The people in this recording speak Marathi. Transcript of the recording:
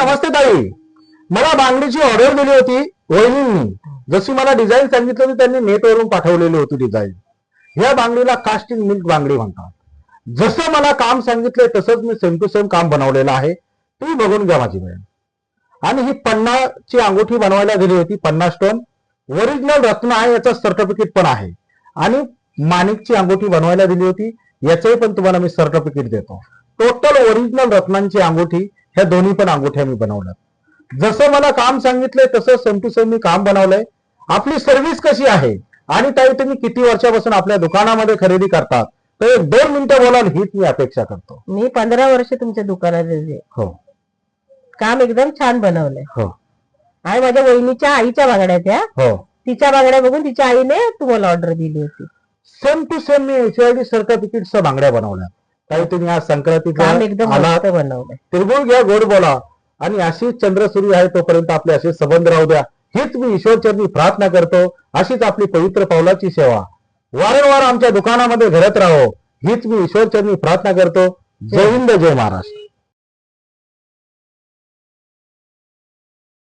नमस्ते ताई, मला बांगडीची ऑर्डर दिली होती वहिनींनी. जशी मला डिझाईन सांगितली होती त्यांनी नेटवरून पाठवलेली होती डिझाईन. ह्या बांगडीला कास्टिंग मिल्क बांगडी म्हणतात. जसं मला काम सांगितलंय तसंच मी सेम टू सेम काम बनवलेलं आहे. तुम्ही बघून घ्या माझी बहीण. आणि ही 50ची अंगठी बनवायला दिली होती, 50 स्टोन ओरिजिनल रत्न आहे, याचं सर्टिफिकेट पण आहे. आणि माणिकची अंगठी बनवायला दिली होती, याचंही पण तुम्हाला मी सर्टिफिकेट देतो. टोटल ओरिजिनल रत्नांची अंगठी, ह्या दोन्ही पण अंगठ्या मी बनवल्या. जसं मला काम सांगितलंय तसं सेम टू सेम मी काम बनवलंय. आपली सर्व्हिस कशी आहे आणि ताई तुम्ही किती वर्षापासून आपल्या दुकानामध्ये खरेदी करतात, तर 1-2 मिनिटं बोलाल हीच मी अपेक्षा करतो. मी 15 वर्ष तुमच्या दुकानात आहे. हो काम एकदम छान बनवलंय. हो आणि माझ्या वहिनीच्या आईच्या बांगड्या त्या, हो, तिच्या बांगड्या बघून तिच्या आईने तुम्हाला ऑर्डर दिली होती. सेम टू सेम मी HID सर्टिफिकेटच्या बांगड्या बनवल्या. काही तुम्ही आज काम एकदम संक्रांतीला मस्त बनवलंय. तिरगुळ घ्या, गोड बोला आणि अशीच चंद्रसूर्य आहे तोपर्यंत आपले असे संबंध राहू द्या, हीच मी ईश्वरचरणी प्रार्थना करतो. अशीच आपली पवित्र पावलाची सेवा वारंवार आमच्या दुकानामध्ये घडत राहो, हीच मी ईश्वरचरणी प्रार्थना करतो. जय हिंद, जय महाराष्ट्र.